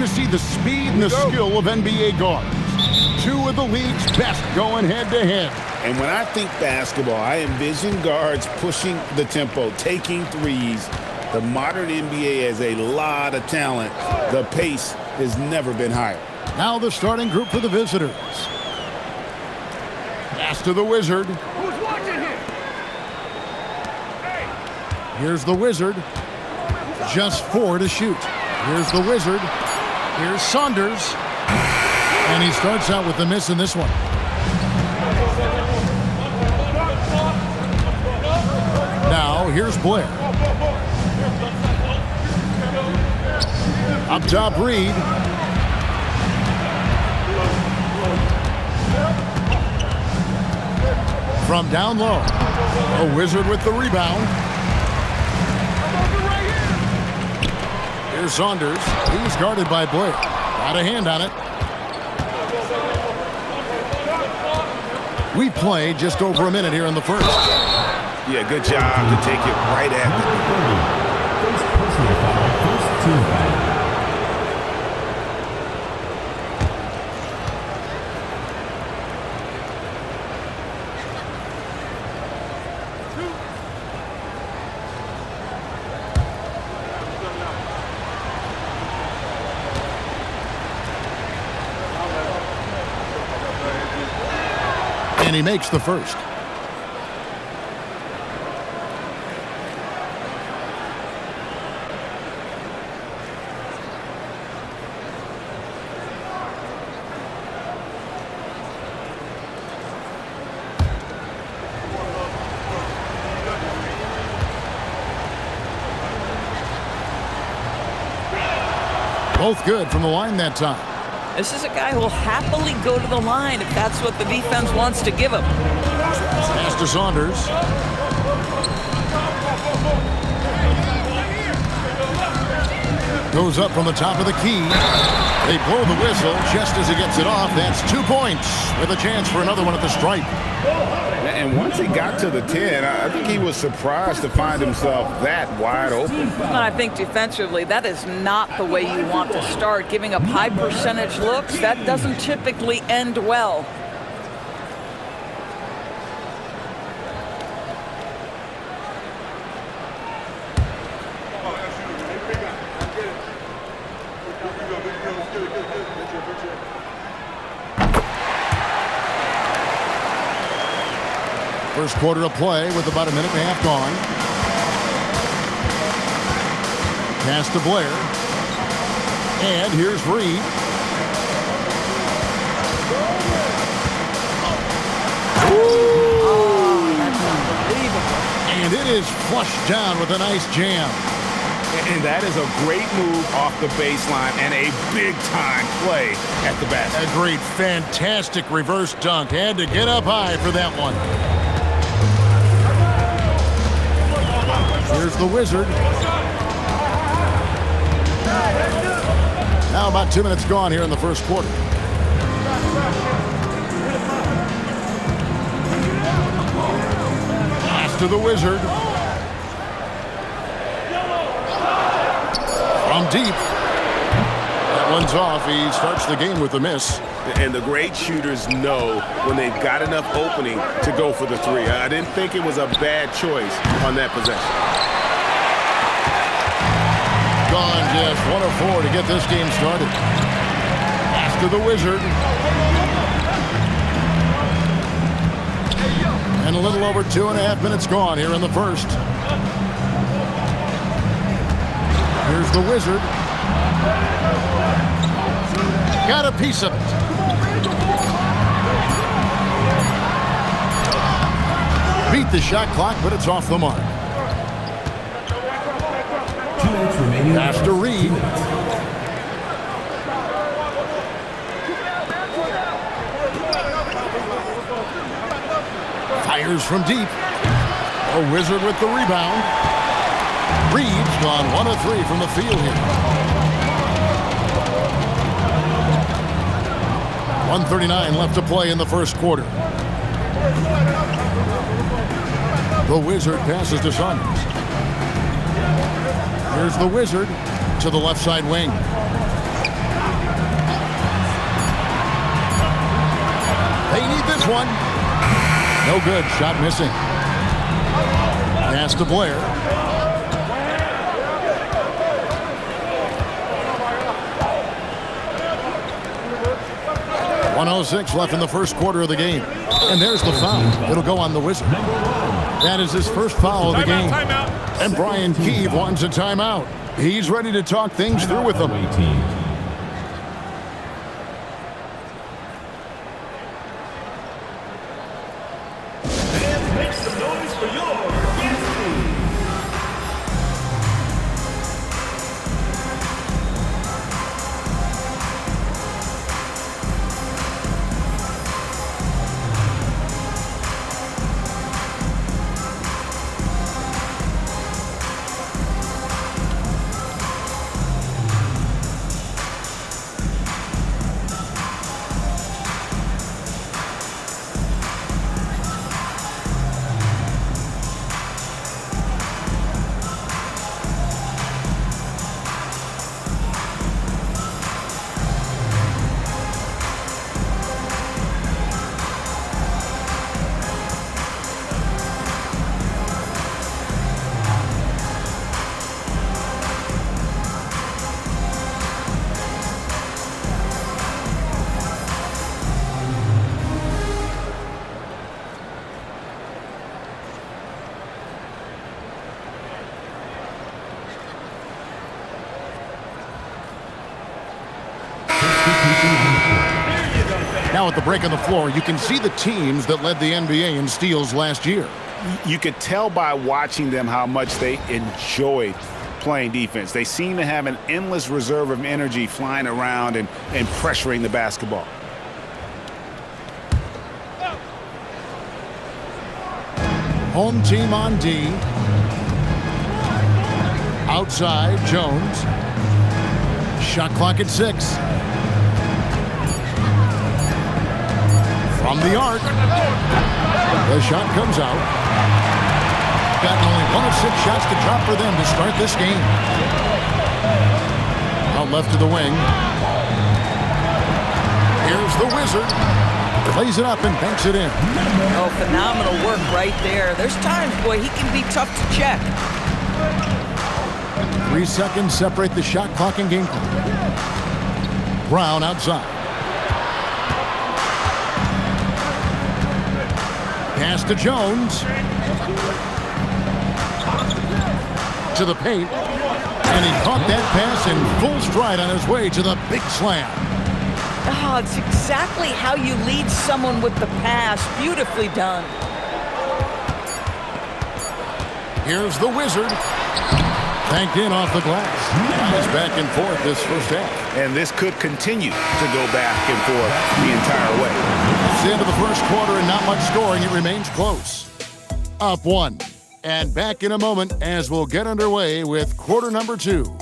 going to see the speed and the skill of NBA guards. Two of the league's best going head-to-head. And when I think basketball, I envision guards pushing the tempo, taking threes. The modern NBA has a lot of talent. The pace has never been higher. Now the starting group for the visitors. Pass to the Wizard. Who's watching here? Here's the Wizard. Just 4 to shoot. Here's the Wizard. Here's Saunders. And he starts out with the miss in this one. Now here's Blair. Up top, Reed. From down low. A Wizard with the rebound. Here's Saunders. He's guarded by Blair. Got a hand on it. We played just over a minute here in the first. Yeah, good job to take it right at them. First personal foul, first team foul. And he makes the first. Both good from the line that time. This is a guy who will happily go to the line if that's what the defense wants to give him. Pass to Saunders. Goes up from the top of the key. They blow the whistle just as he gets it off. That's 2 points with a chance for another one at the stripe. And once he got to the 10, I think he was surprised to find himself that wide open. And I think defensively, that is not the way you want to start. Giving up high percentage looks, that doesn't typically end well. First quarter of play with about a minute and a half gone. Pass to Blair. And here's Reed. Oh, that's unbelievable. And it is flushed down with a nice jam. And that is a great move off the baseline and a big-time play at the basket. A great, fantastic reverse dunk. Had to get up high for that one. Here's the Wizard. Now about 2 minutes gone here in the first quarter. Pass to the Wizard. From deep. That one's off. He starts the game with a miss. And the great shooters know when they've got enough opening to go for the three. I didn't think it was a bad choice on that possession. Gone just 1 of 4 to get this game started. Pass to the Wizard. And a little over 2.5 minutes gone here in the first. Here's the Wizard. Got a piece of it. Beat the shot clock, but it's off the mark. 2 minutes remaining. Pass to Reed. Fires from deep. A Wizard with the rebound. Reed's gone 1 of 3 from the field here. 1:39 left to play in the first quarter. The Wizard passes to Saunders. Here's the Wizard to the left side wing. one. No good. Shot missing. Pass to Blair. .106 left in the first quarter of the game. And there's the foul. It'll go on the Wizard. That is his first foul of the game. And Brian Keeve wants a timeout. He's ready to talk things through with them. Make some noise for your Now at the break on the floor, you can see the teams that led the NBA in steals last year. You could tell by watching them how much they enjoyed playing defense. They seem to have an endless reserve of energy flying around and pressuring the basketball. Home team on D. Outside, Jones. Shot clock at 6. From the arc. The shot comes out. Gotten only 1 of 6 shots to drop for them to start this game. Out left to the wing. Here's the Wizard. Plays it up and banks it in. Oh, phenomenal work right there. There's times, boy, he can be tough to check. 3 seconds separate the shot clock and game clock. Brown outside. Pass to Jones. To the paint. And he caught that pass in full stride on his way to the big slam. Oh, it's exactly how you lead someone with the pass. Beautifully done. Here's the Wizard. Banked in off the glass. It's back and forth this first half. And this could continue to go back and forth the entire way. It's the end of the first quarter and not much scoring. It remains close. Up 1. And back in a moment as we'll get underway with quarter number 2.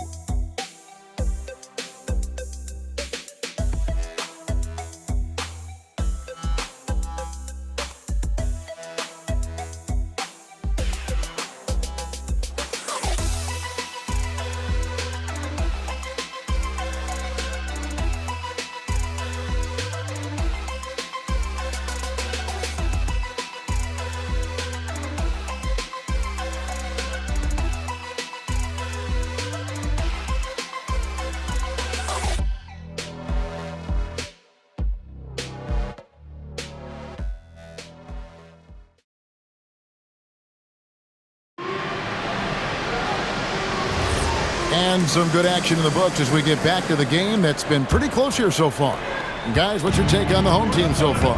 And some good action in the books as we get back to the game that's been pretty close here so far. And guys, what's your take on the home team so far?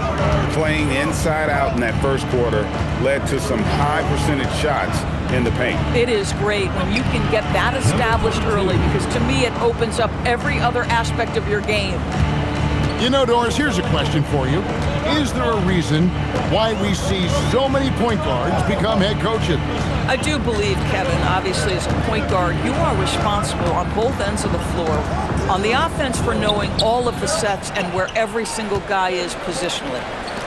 Playing inside out in that first quarter led to some high percentage shots in the paint. It is great when you can get that established early because to me it opens up every other aspect of your game. You know, Doris, here's a question for you. Is there a reason why we see so many point guards become head coaches? I do believe, Kevin, obviously as a point guard, you are responsible on both ends of the floor. On the offense for knowing all of the sets and where every single guy is positionally.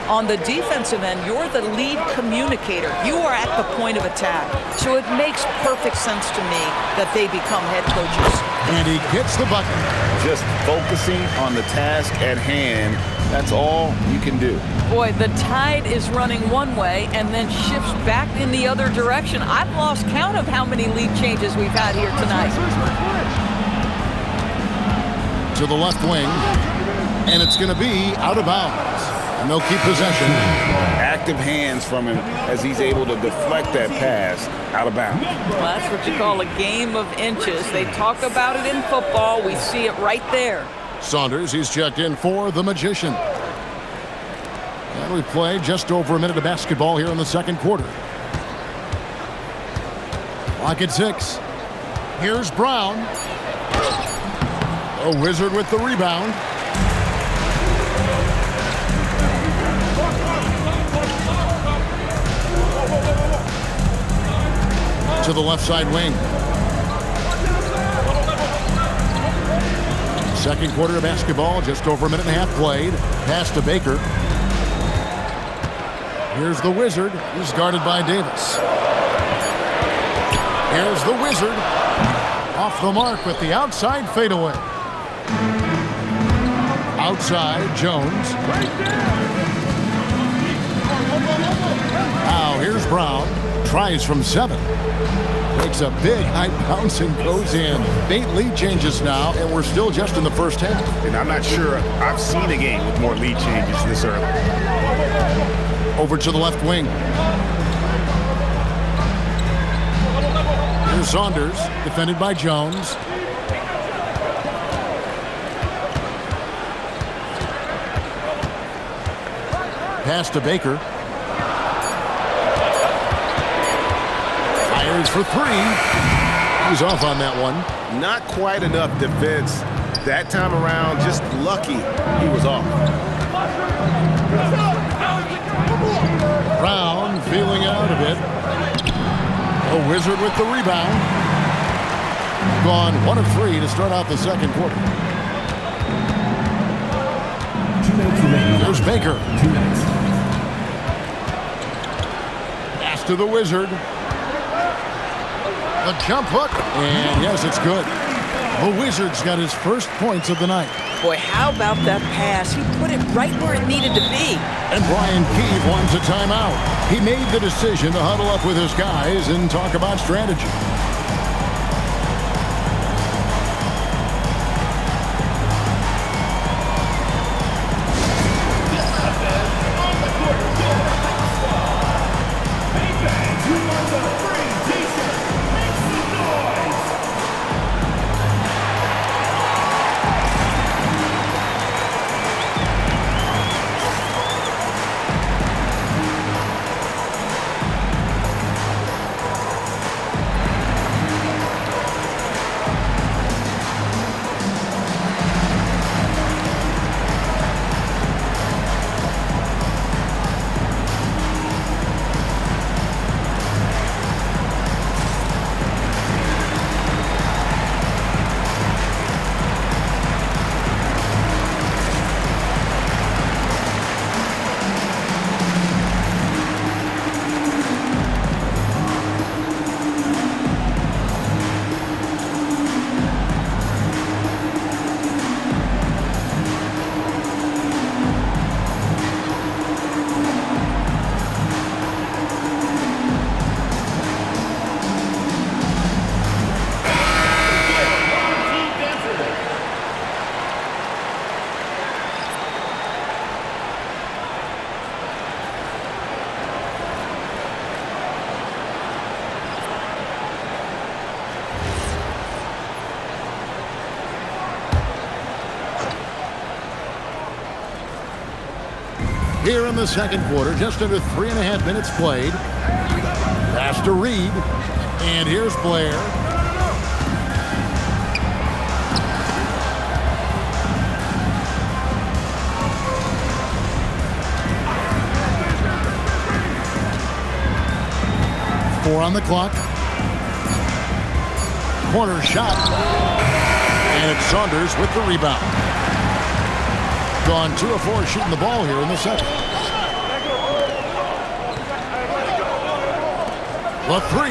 On the defensive end, you're the lead communicator. You are at the point of attack. So it makes perfect sense to me that they become head coaches. And he gets the bucket. just focusing on the task at hand. That's all you can do. Boy, the tide is running one way and then shifts back in the other direction. I've lost count of how many lead changes we've had here tonight. To the left wing, and it's going to be out of bounds. And they'll keep possession. Active hands from him as he's able to deflect that pass out of bounds. Well, that's what you call a game of inches. They talk about it in football. We see it right there. Saunders, he's checked in for the Magician. And we've played just over a minute of basketball here in the second quarter. Clock at 6. Here's Brown. A Wizard with the rebound. To the left side wing. Second quarter of basketball, just over a minute and a half played. Pass to Baker. Here's the Wizard. He's guarded by Davis. Here's the Wizard. Off the mark with the outside fadeaway. Outside, Jones. Now here's Brown. Tries from 7. Makes a big high bounce and goes in. 8 lead changes now, and we're still just in the first half. And I'm not sure I've seen a game with more lead changes this early. Over to the left wing. Here's Saunders, defended by Jones. Pass to Baker. Fires for 3. He's off on that one. Not quite enough defense that time around. Just lucky he was off. Brown feeling out a bit. A Wizard with the rebound. Gone 1 of 3 to start out the second quarter. 2 minutes remaining. There's Baker. 2 minutes. Pass to the Wizard. A jump hook. And yes, it's good. The Wizard's got his first points of the night. Boy, how about that pass? He put it right where it needed to be. And Brian Keefe wants a timeout. He made the decision to huddle up with his guys and talk about strategy. Here in the second quarter, just under 3.5 minutes played. Pass to Reed. And here's Blair. Four on the clock. Corner shot. And it's Saunders with the rebound. Gone 2 of 4 shooting the ball here in the second. The 3.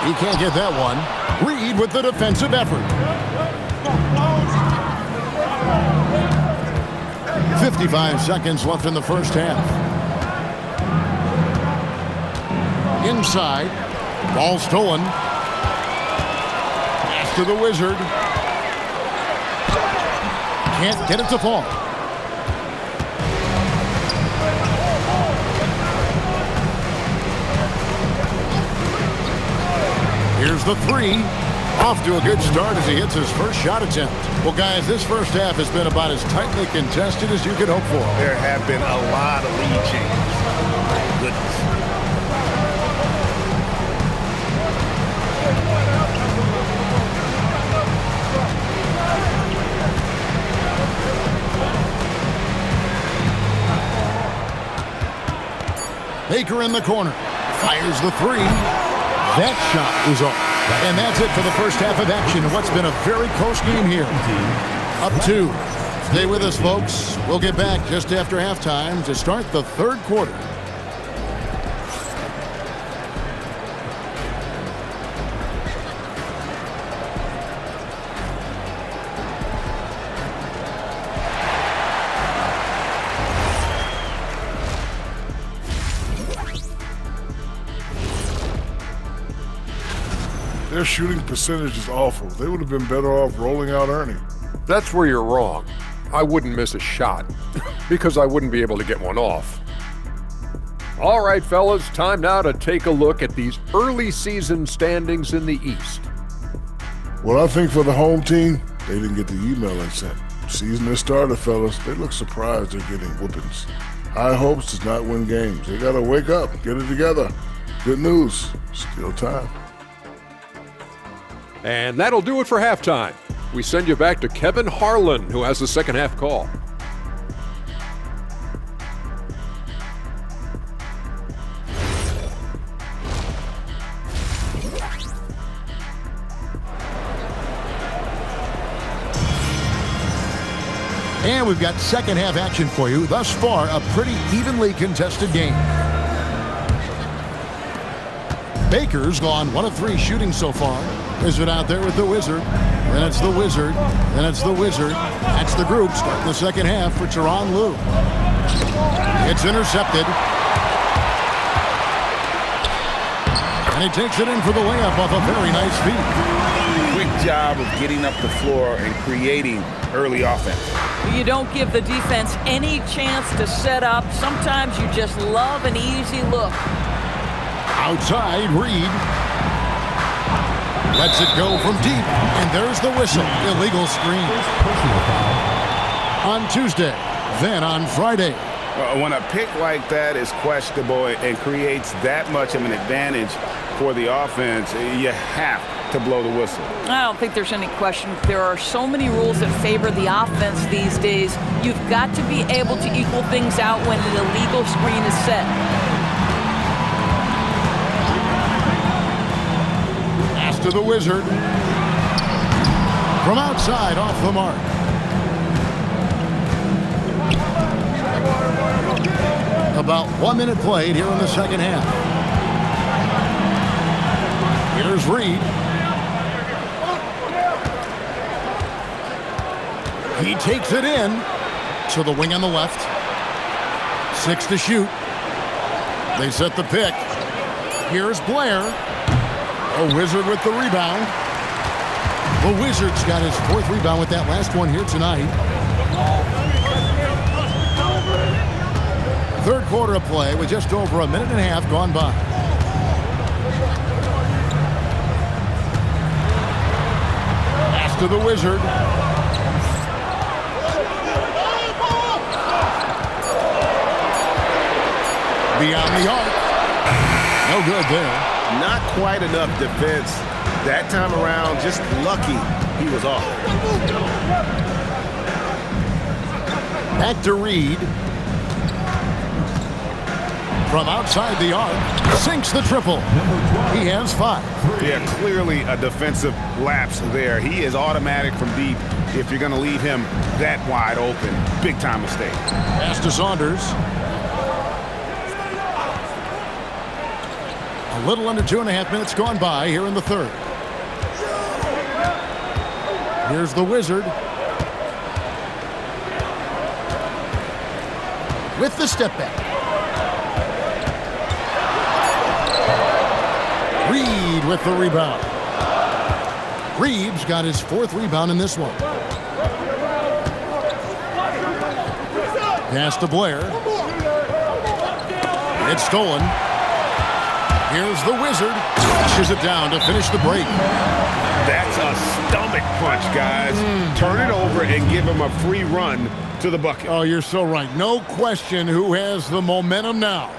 He can't get that one. Reed with the defensive effort. 55 seconds left in the first half. Inside. Ball stolen. Pass to the Wizard. Can't get it to fall. Here's the three. Off to a good start as he hits his first shot attempt. Well, guys, this first half has been about as tightly contested as you could hope for. There have been a lot of lead changes. My goodness. Baker in the corner. Fires the three. That shot is off. And that's it for the first half of action. What's been a very close game here. Up 2. Stay with us, folks. We'll get back just after halftime to start the third quarter. Their shooting percentage is awful. They would have been better off rolling out Ernie. That's where you're wrong. I wouldn't miss a shot because I wouldn't be able to get one off. All right, fellas, time now to take a look at these early season standings in the East. Well, I think for the home team, they didn't get the email I sent. Season has started, fellas. They look surprised they're getting whoopings. High hopes does not win games. They got to wake up, get it together. Good news, still time. And that'll do it for halftime. We send you back to Kevin Harlan, who has the second half call. And we've got second half action for you. Thus far, a pretty evenly contested game. Baker's gone 1 of 3 shooting so far. Wizard out there with the Wizard. Then it's the Wizard. Then it's the Wizard. That's the group starting the second half for Tyronn Lue. It's intercepted. And he takes it in for the layup off a very nice feed. Quick job of getting up the floor and creating early offense. You don't give the defense any chance to set up. Sometimes you just love an easy look. Outside, Reed. Lets it go from deep, and there's the whistle. Illegal screen. On Tuesday, then on Friday. When a pick like that is questionable and creates that much of an advantage for the offense, you have to blow the whistle. I don't think there's any question. There are so many rules that favor the offense these days. You've got to be able to equal things out when an illegal screen is set. To the Wizard. From outside, off the mark. About 1 minute played here in the second half. Here's Reed. He takes it in to the wing on the left. 6 to shoot. They set the pick. Here's Blair. A Wizard with the rebound. The Wizard's got his 4th rebound with that last one here tonight. Third quarter of play with just over a minute and a half gone by. Pass to the Wizard. Beyond the arc. No good there. Not quite enough defense that time around. Just lucky he was off. Back to Reed. From outside the arc, sinks the triple. He has 5. Yeah, clearly a defensive lapse there. He is automatic from deep if you're going to leave him that wide open. Big time mistake. Pass to Saunders. A little under 2.5 minutes gone by here in the third. Here's the Wizard. with the step back. Reed with the rebound. Reeves got his 4th rebound in this one. Pass to Blair. It's stolen. Here's the Wizard. Flushes it down to finish the break. That's a stomach punch, guys. Turn it over and give him a free run to the bucket. Oh, you're so right. No question who has the momentum now.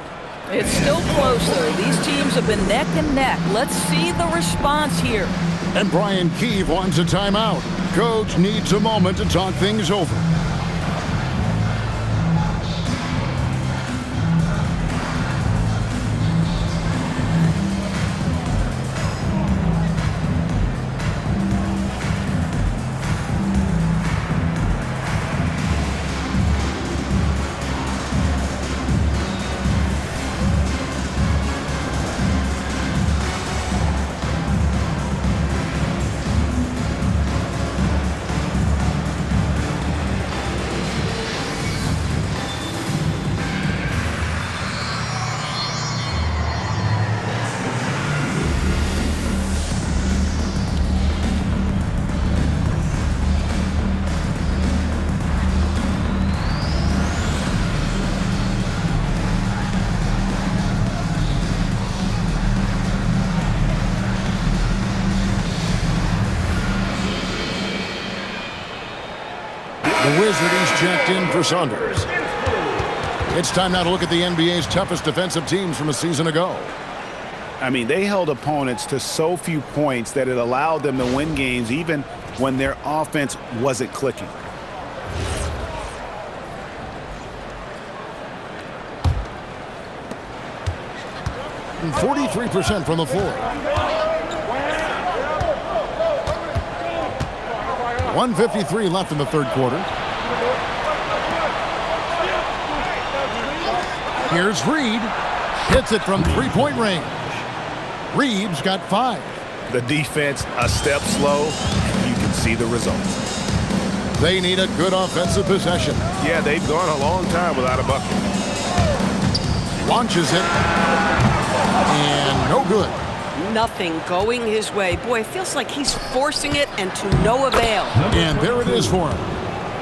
It's still close, though. These teams have been neck and neck. Let's see the response here. And Brian Keefe wants a timeout. Coach needs a moment to talk things over. The Wizard, he's checked in for Saunders. It's time now to look at the NBA's toughest defensive teams from a season ago. I mean, they held opponents to so few points that it allowed them to win games even when their offense wasn't clicking. And 43% from the floor. 1:53 left in the 3rd quarter. Here's Reed. Hits it from 3-point range. Reeves got 5. The defense a step slow, and you can see the results. They need a good offensive possession. Yeah, they've gone a long time without a bucket. Launches it. And no good. Nothing going his way. Boy, it feels like he's forcing it and to no avail. And there it is for him.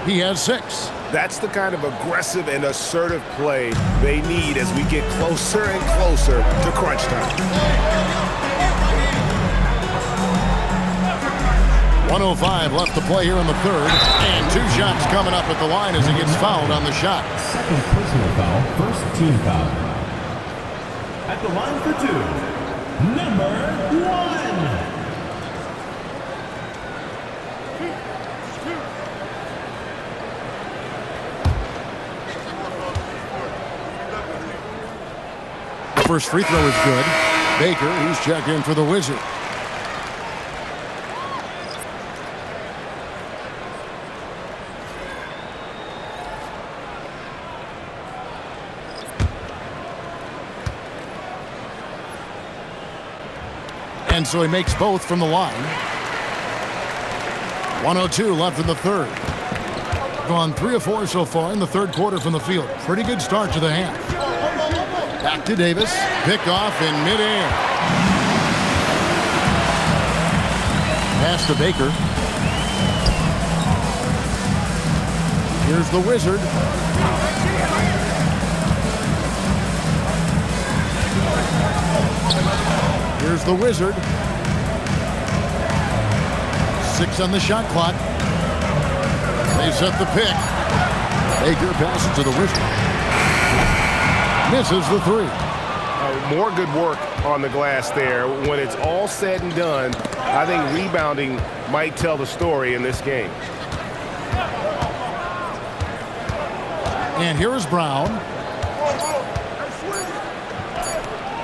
He has 6. That's the kind of aggressive and assertive play they need as we get closer and closer to crunch time. 1:05 left to play here in the 3rd. And 2 shots coming up at the line as he gets fouled on the shot. Second personal foul, first team foul. At the line for 2, number 1. First free throw is good. Baker, he's checked in for the Wizard. And so he makes both from the line. 1:02 left in the 3rd. Gone 3 of 4 so far in the 3rd quarter from the field. Pretty good start to the half. Back to Davis. Picked off in midair. Pass to Baker. Here's the Wizard. Here's the Wizard. 6 on the shot clock. They set the pick. Baker passes to the Wizard. Misses the 3. More good work on the glass there. When it's all said and done, I think rebounding might tell the story in this game. And here is Brown.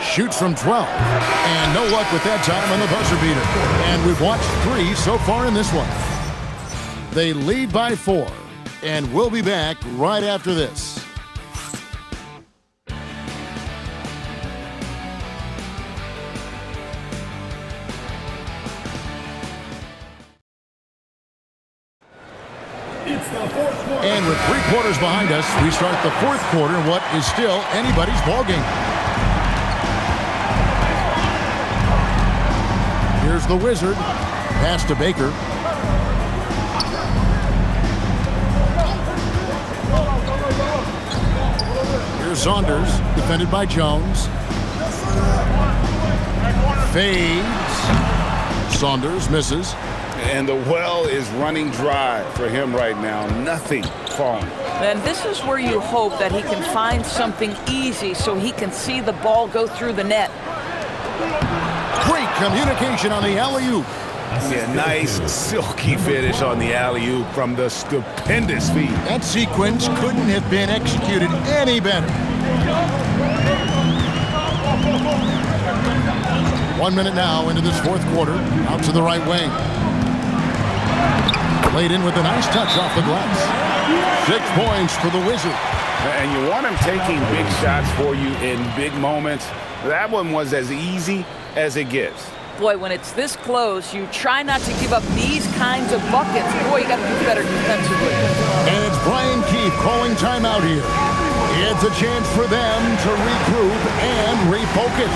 Shoots from 12. And no luck with that time on the buzzer beater. And we've watched 3 so far in this one. They lead by 4. And we'll be back right after this. It's the And with 3 quarters behind us, we start the 4th quarter, what is still anybody's ballgame. Here's the Wizard. Pass to Baker. Here's Saunders, defended by Jones. Fades. Saunders misses. And the well is running dry for him right now. Nothing falling. And this is where you hope that he can find something easy so he can see the ball go through the net. Great communication on the alley-oop. Yeah, nice silky finish on the alley-oop from the stupendous feed. That sequence couldn't have been executed any better. 1 minute now into this 4th quarter. Out to the right wing. Played in with a nice touch off the glass. 6 points for the Wizard. And you want him taking big shots for you in big moments. That one was as easy as it gets. Boy, when it's this close, you try not to give up these kinds of buckets. Boy, you got to do better defensively. And it's Brian Keefe calling timeout here. It's a chance for them to regroup and refocus.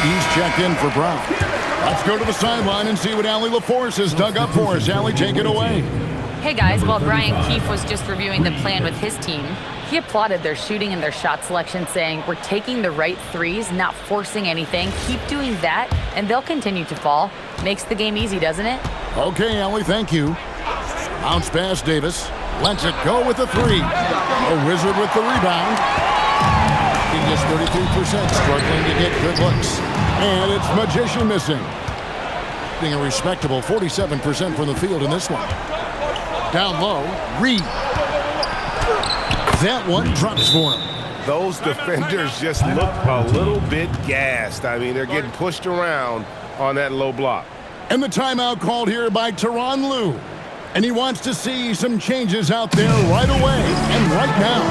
He's checked in for Brown. Let's go to the sideline and see what Allie LaForce has dug up for us. Allie, take it away. Hey guys, while Brian Keefe was just reviewing the plan with his team, he applauded their shooting and their shot selection, saying, "We're taking the right threes, not forcing anything. Keep doing that, and they'll continue to fall." Makes the game easy, doesn't it? Okay, Allie, thank you. Bounce pass, Davis. Lets it go with the 3. A Wizard with the rebound. He gets 33%, struggling to get good looks. And it's Magician missing. Being a respectable 47% from the field in this one. Down low, Reed. That one drops for him. Those defenders just look a little bit gassed. I mean, they're getting pushed around on that low block. And the timeout called here by Tyronn Lue. And he wants to see some changes out there right away and right now.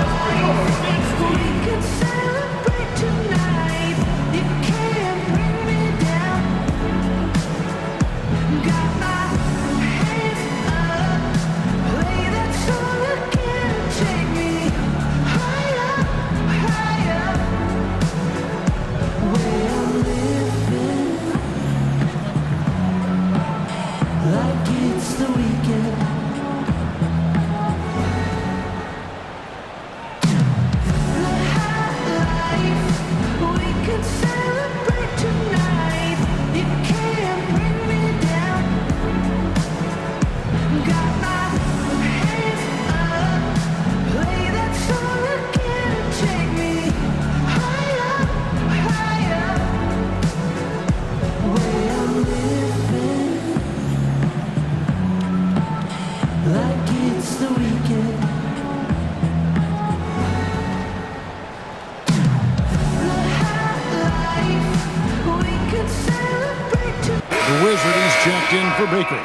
The Wizard is checked in for Baker.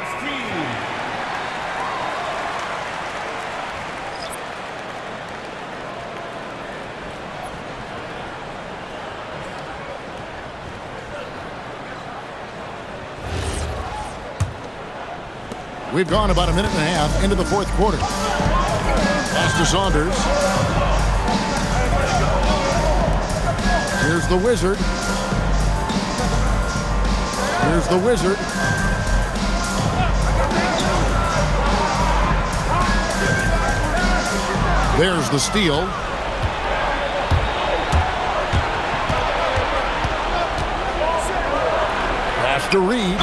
We've gone about a minute and a half into the 4th quarter. Pass to Saunders. Here's the Wizard. Here's the Wizard. There's the steal. Pass to Reed.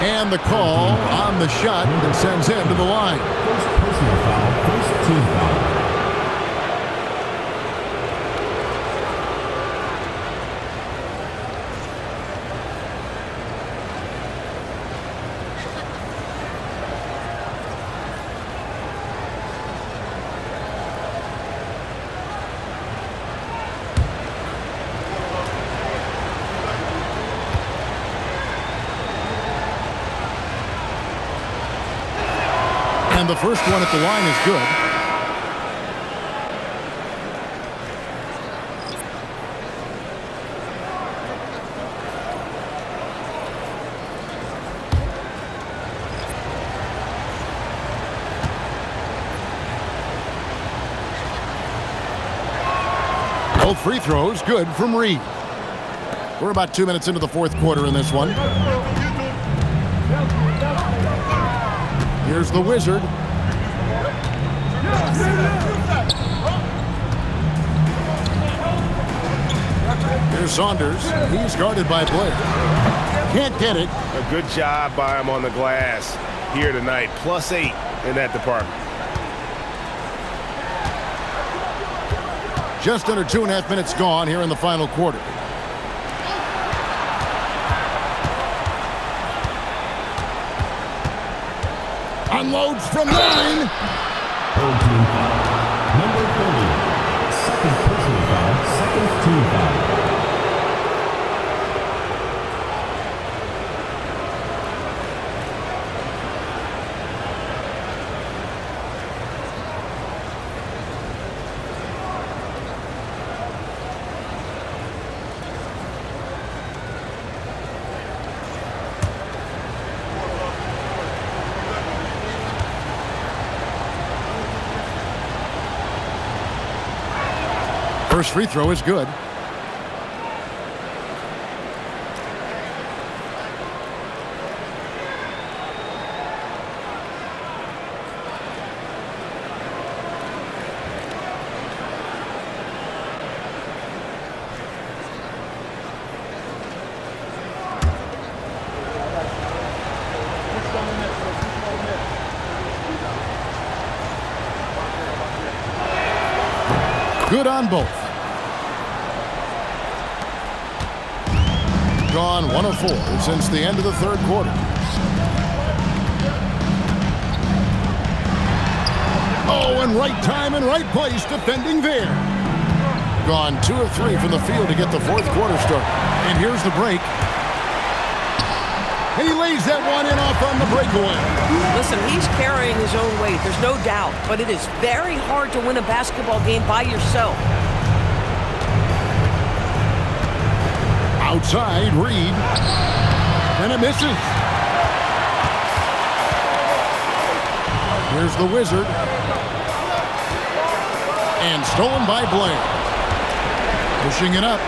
And the call on the shot that sends him to the line. First personal foul, first team foul. And the first one at the line is good. Both free throws good from Reed. We're about 2 minutes into the fourth quarter in this one. Here's the Wizard. Here's Saunders. He's guarded by Blair. Can't get it. A good job by him on the glass here tonight. +8 in that department. Just under 2.5 minutes gone here in the final quarter. Unloads from 9. Third team foul. Number 30. Second personal foul, second team foul. First free throw is good. Good on both. Gone 1 of 4 since the end of the third quarter. Oh, and right time and right place defending there. Gone 2 of 3 from the field to get the fourth quarter started. And here's the break. And he lays that one in off on the breakaway. Listen, he's carrying his own weight. There's no doubt. But it is very hard to win a basketball game by yourself. Outside, Reed. And it misses. Here's the Wizard. And stolen by Blair. Pushing it up.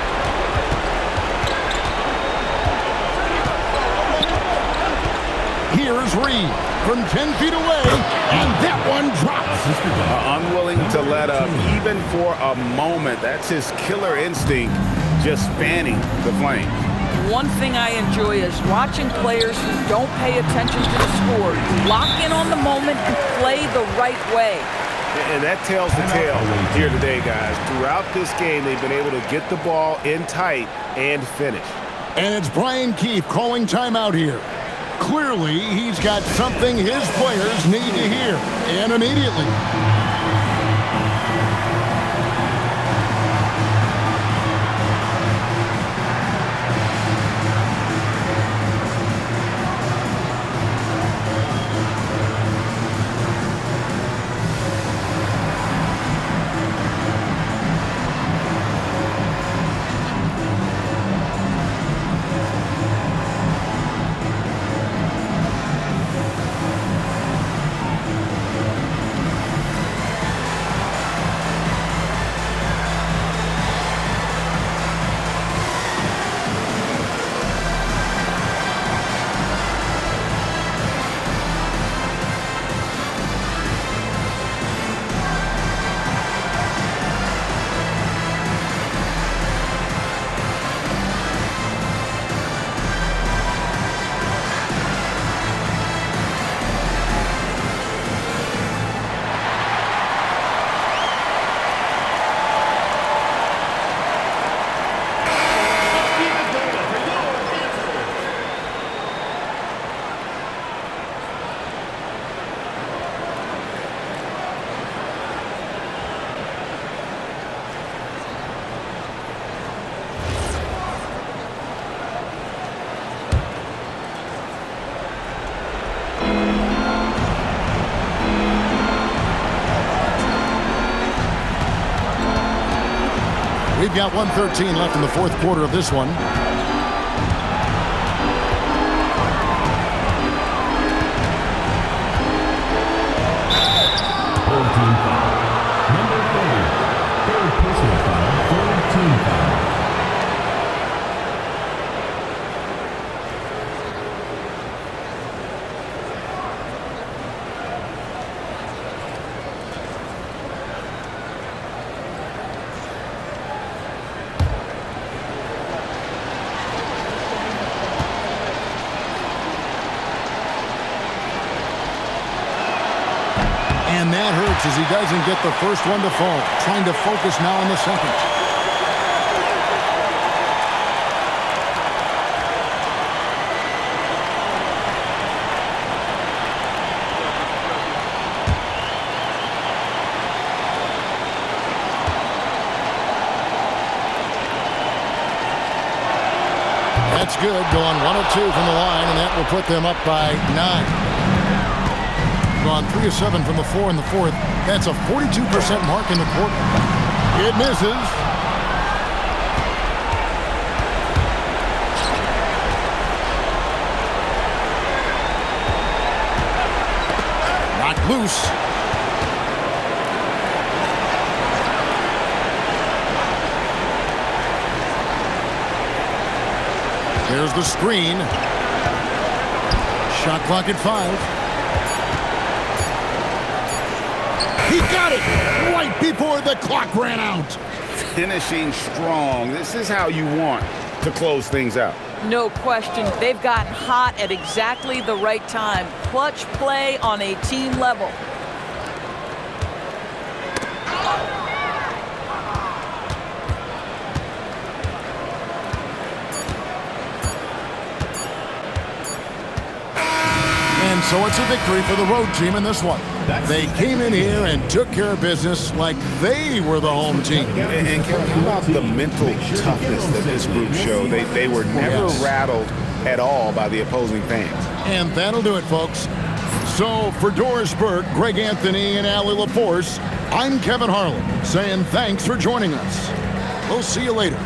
Here's Reed from 10 feet away. And that one drops. Unwilling to let up even for a moment. That's his killer instinct. Just fanning the flames. One thing I enjoy is watching players who don't pay attention to the score lock in on the moment and play the right way. And that tells the tale here today, guys. Throughout this game, they've been able to get the ball in tight and finish. And it's Brian Keefe calling timeout here. Clearly, he's got something his players need to hear, and immediately. We've got 1:13 left in the fourth quarter of this one. 14 foul. Number 30. Third personal foul. Third team foul. And that hurts as he doesn't get the first one to fall. Trying to focus now on the second. That's good. Going 1 of 2 from the line, and that will put them up by 9. Gone 3 of 7 from the floor in the fourth. That's a 42% mark in the quarter. It misses. Knocked loose. There's the screen. Shot clock at 5. He got it right before the clock ran out. Finishing strong. This is how you want to close things out. No question. They've gotten hot at exactly the right time. Clutch play on a team level. And so it's a victory for the road team in this one. They came in here and took care of business like they were the home team. And Kevin, how about the mental toughness that this group showed? They were never rattled at all by the opposing fans. And that'll do it, folks. So for Doris Burke, Greg Anthony, and Allie LaForce, I'm Kevin Harlan saying thanks for joining us. We'll see you later.